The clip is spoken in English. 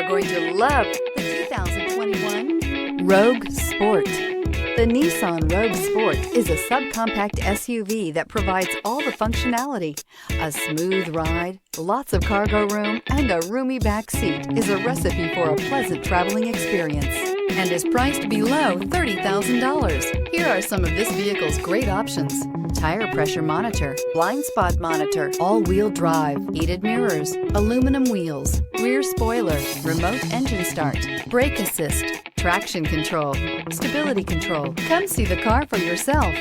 are going to love the 2021 Rogue Sport. The Nissan Rogue Sport is a subcompact SUV that provides all the functionality. A smooth ride, lots of cargo room, and a roomy back seat is a recipe for a pleasant traveling experience and is priced below $30,000. Here are some of this vehicle's great options: tire pressure monitor, blind spot monitor, all-wheel drive, heated mirrors, aluminum wheels, rear spoiler, remote engine start, brake assist, traction control, stability control. Come see the car for yourself.